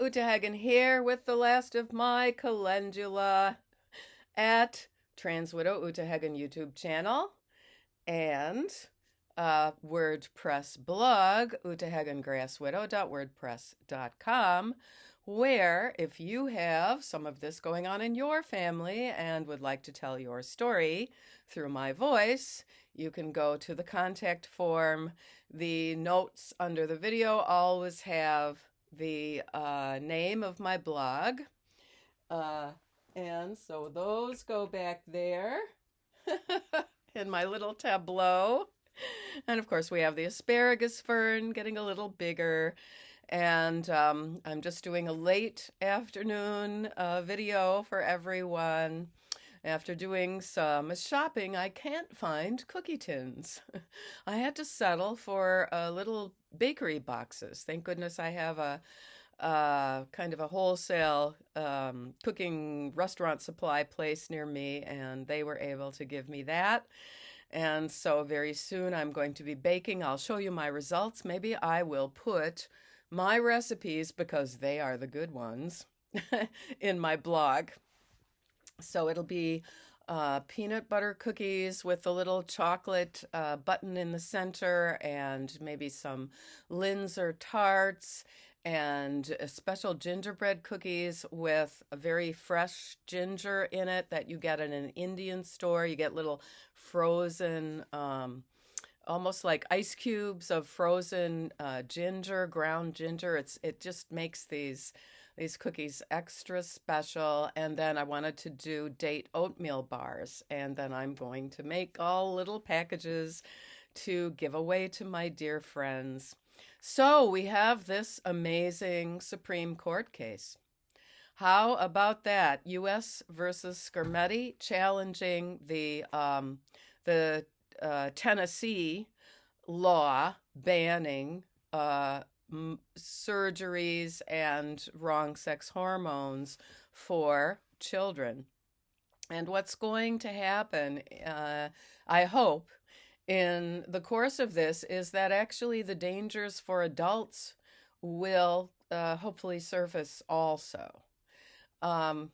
Uta Hagen here with the last of my calendula at Transwidow Uta Hagen YouTube channel and WordPress blog, utahagengrasswidow.wordpress.com, where if you have some of this going on in your family and would like to tell your story through my voice, you can go to the contact form. The notes under the video always have the name of my blog. And so those go back there in my little tableau. And of course, we have the asparagus fern getting a little bigger. And I'm just doing a late afternoon video for everyone. After doing some shopping, I can't find cookie tins. I had to settle for little bakery boxes. Thank goodness I have a kind of a wholesale cooking restaurant supply place near me, and they were able to give me that. And so very soon I'm going to be baking. I'll show you my results. Maybe I will put my recipes, because they are the good ones, in my blog. So it'll be peanut butter cookies with a little chocolate button in the center, and maybe some Linzer tarts, and special gingerbread cookies with a very fresh ginger in it that you get in an Indian store. You get little frozen, almost like ice cubes of frozen ginger, ground ginger. It just makes these cookies extra special. And then I wanted to do date oatmeal bars, and then I'm going to make all little packages to give away to my dear friends. So we have this amazing Supreme Court case. How about that? U.S. versus Skrmetti, challenging the Tennessee law banning surgeries and wrong sex hormones for children. And what's going to happen, I hope, in the course of this is that actually the dangers for adults will hopefully surface also. And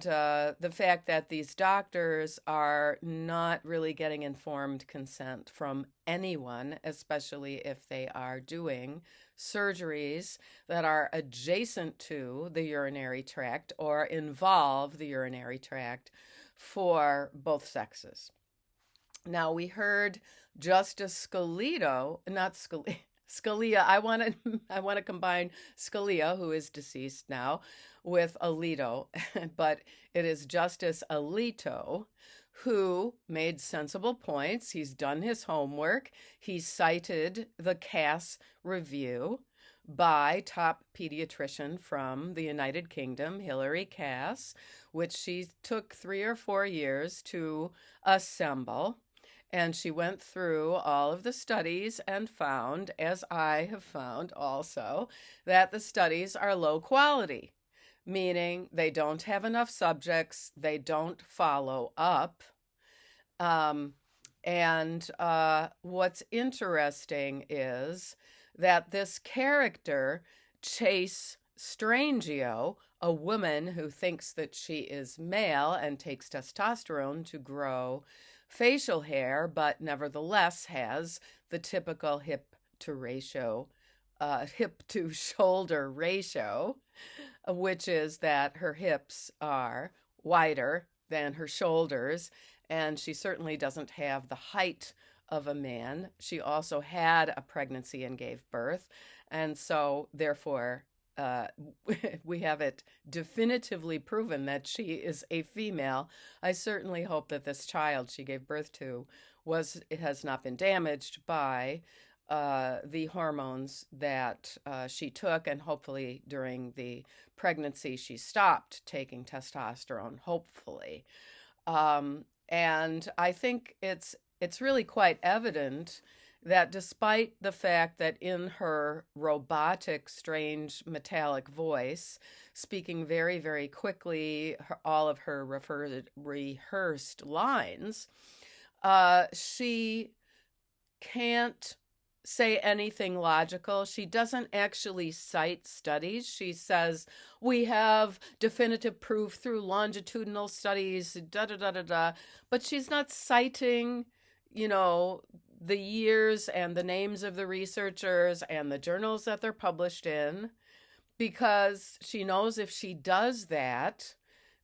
the fact that these doctors are not really getting informed consent from anyone, especially if they are doing surgeries that are adjacent to the urinary tract or involve the urinary tract for both sexes. Now, we heard Justice Scalia, not Scalia. Scalia, I want to combine Scalia, who is deceased now, with Alito, but it is Justice Alito who made sensible points. He's done his homework. He cited the Cass review by top pediatrician from the United Kingdom, Hilary Cass, which she took 3 or 4 years to assemble. And she went through all of the studies and found, as I have found also, that the studies are low quality, meaning they don't have enough subjects, they don't follow up. What's interesting is that this character, Chase Strangio, a woman who thinks that she is male and takes testosterone to grow facial hair, but nevertheless has the typical hip to shoulder ratio, which is that her hips are wider than her shoulders, and she certainly doesn't have the height of a man. She also had a pregnancy and gave birth, and so therefore we have it definitively proven that she is a female. I certainly hope that this child she gave birth to has not been damaged by the hormones that she took, and hopefully during the pregnancy she stopped taking testosterone, hopefully. And I think it's really quite evident that despite the fact that in her robotic, strange, metallic voice, speaking very, very quickly, all of her rehearsed lines, she can't say anything logical. She doesn't actually cite studies. She says, we have definitive proof through longitudinal studies, da da da da da. But she's not citing, the years and the names of the researchers and the journals that they're published in, because she knows if she does that,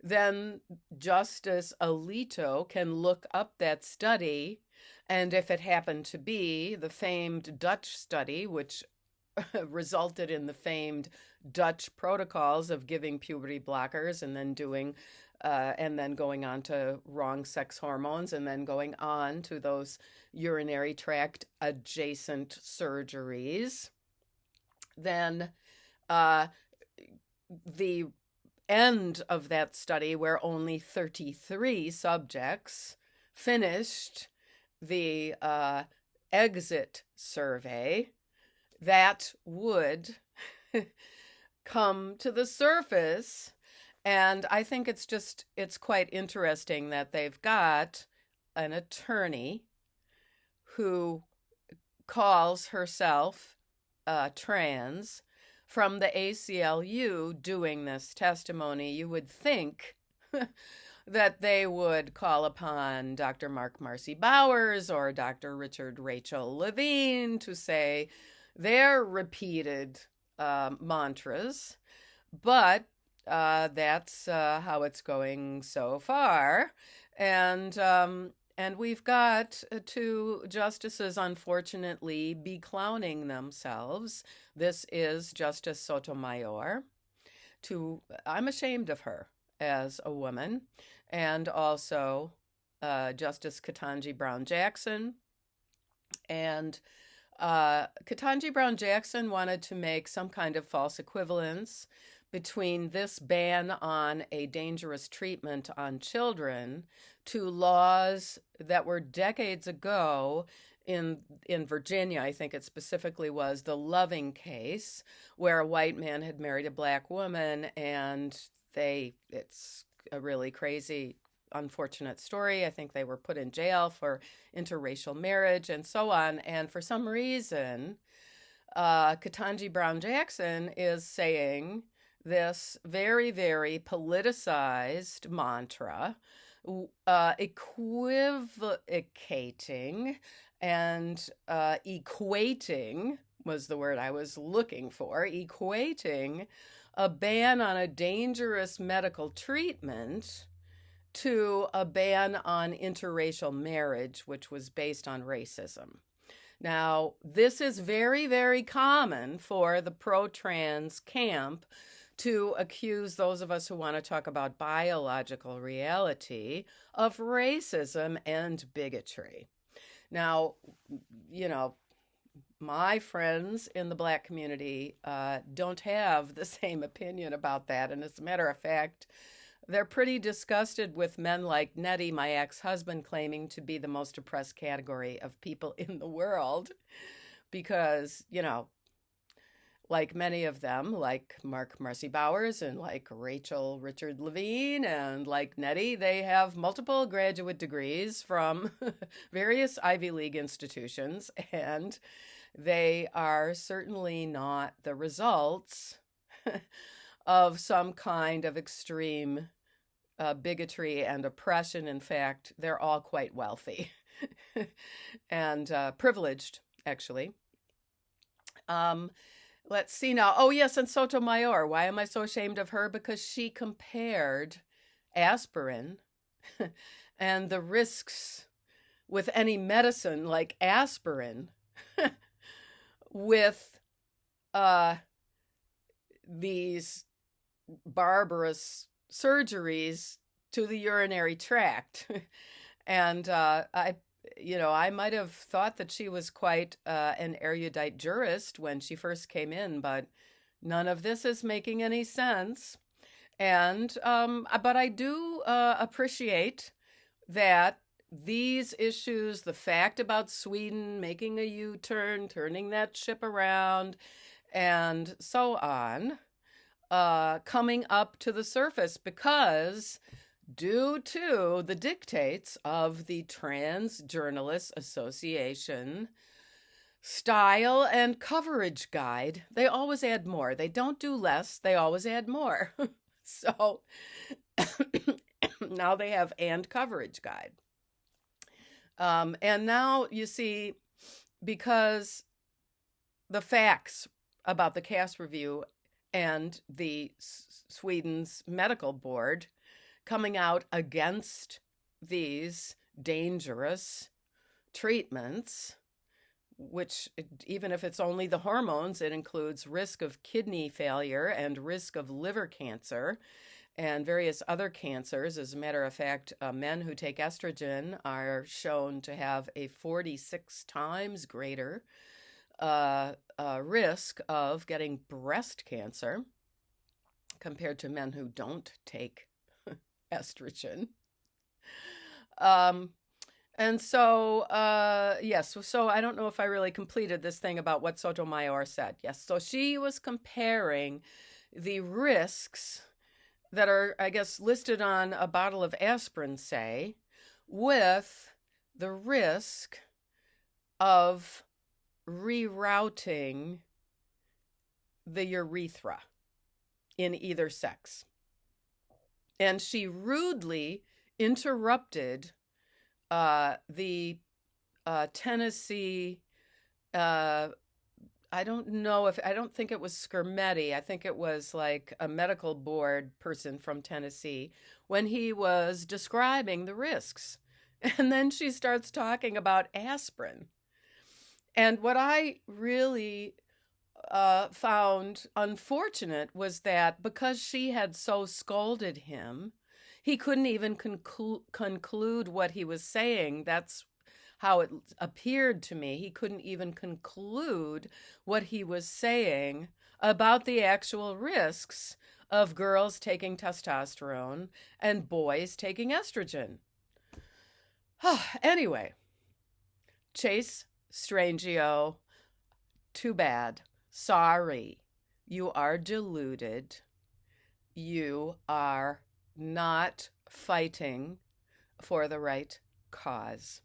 then Justice Alito can look up that study. And if it happened to be the famed Dutch study, which resulted in the famed Dutch protocols of giving puberty blockers and then going on to wrong sex hormones and then going on to those urinary tract adjacent surgeries, then the end of that study, where only 33 subjects finished the exit survey, that would come to the surface. And I think it's quite interesting that they've got an attorney who calls herself trans from the ACLU doing this testimony. You would think that they would call upon Dr. Mark Marcy Bowers or Dr. Richard Rachel Levine to say their repeated mantras, but that's how it's going so far. And we've got two justices, unfortunately, be clowning themselves. This is Justice Sotomayor. I'm ashamed of her as a woman, and also Justice Ketanji Brown Jackson. And Ketanji Brown Jackson wanted to make some kind of false equivalence between this ban on a dangerous treatment on children to laws that were decades ago in Virginia. I think it specifically was the Loving case, where a white man had married a black woman, and it's a really crazy, unfortunate story. I think they were put in jail for interracial marriage and so on. And for some reason, Ketanji Brown Jackson is saying this very, very politicized mantra, equivocating and equating was the word I was looking for, equating a ban on a dangerous medical treatment to a ban on interracial marriage, which was based on racism. Now, this is very, very common for the pro-trans camp to accuse those of us who want to talk about biological reality of racism and bigotry. Now, my friends in the Black community don't have the same opinion about that. And as a matter of fact, they're pretty disgusted with men like Nettie, my ex-husband, claiming to be the most oppressed category of people in the world because, like many of them, like Mark Marcy Bowers and like Rachel Richard Levine and like Nettie, they have multiple graduate degrees from various Ivy League institutions, and they are certainly not the results of some kind of extreme bigotry and oppression. In fact, they're all quite wealthy and privileged, actually. Let's see now. Oh, yes, and Sotomayor. Why am I so ashamed of her? Because she compared aspirin and the risks with any medicine like aspirin with these barbarous surgeries to the urinary tract. And I might have thought that she was quite an erudite jurist when she first came in, but none of this is making any sense. And but I do appreciate that these issues, the fact about Sweden making a U-turn, turning that ship around, and so on, coming up to the surface because due to the dictates of the Trans Journalists Association, style and coverage guide. They always add more. They don't do less, they always add more. So now they have and coverage guide. And now you see, because the facts about the cast review and the Sweden's medical board coming out against these dangerous treatments, which, even if it's only the hormones, it includes risk of kidney failure and risk of liver cancer and various other cancers. As a matter of fact, men who take estrogen are shown to have a 46 times greater risk of getting breast cancer compared to men who don't take estrogen. And so, yes, so I don't know if I really completed this thing about what Sotomayor said. Yes, so she was comparing the risks that are, I guess, listed on a bottle of aspirin, say, with the risk of rerouting the urethra in either sex. And she rudely interrupted the Tennessee, I don't think it was Skrmetti. I think it was like a medical board person from Tennessee, when he was describing the risks. And then she starts talking about aspirin. And what I really found unfortunate was that because she had so scolded him, he couldn't even conclude what he was saying. That's how it appeared to me. He couldn't even conclude what he was saying about the actual risks of girls taking testosterone and boys taking estrogen. Anyway, Chase Strangio, too bad. Sorry. You are deluded. You are not fighting for the right cause.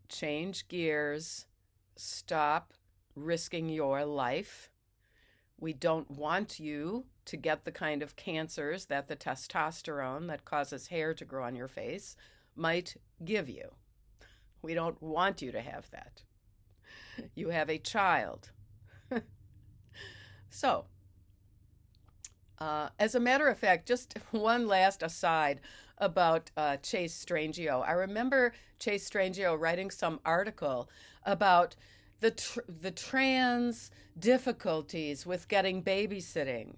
Change gears. Stop risking your life. We don't want you to get the kind of cancers that the testosterone that causes hair to grow on your face might give you. We don't want you to have that. You have a child. So, as a matter of fact, just one last aside about Chase Strangio. I remember Chase Strangio writing some article about the trans difficulties with getting babysitting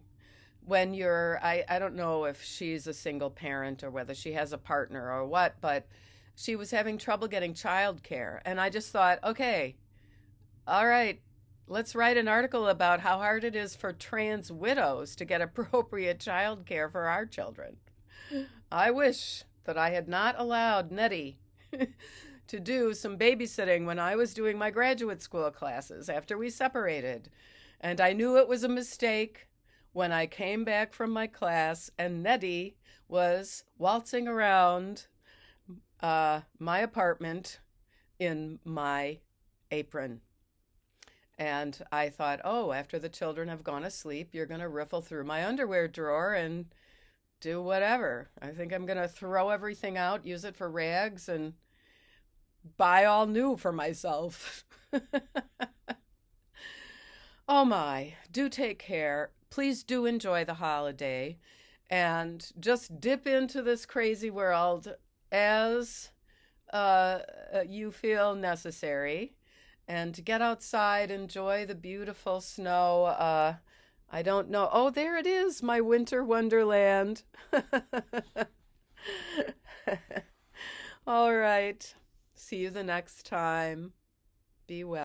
when you're, I don't know if she's a single parent or whether she has a partner or what, but she was having trouble getting childcare. And I just thought, okay, all right, let's write an article about how hard it is for trans widows to get appropriate childcare for our children. I wish that I had not allowed Nettie to do some babysitting when I was doing my graduate school classes after we separated. And I knew it was a mistake when I came back from my class and Nettie was waltzing around my apartment in my apron. And I thought, oh, after the children have gone asleep, you're going to riffle through my underwear drawer and do whatever. I think I'm going to throw everything out, use it for rags, and buy all new for myself. Oh my, do take care. Please do enjoy the holiday and just dip into this crazy world as you feel necessary. And to get outside, enjoy the beautiful snow. I don't know. Oh, there it is, my winter wonderland. All right. See you the next time. Be well.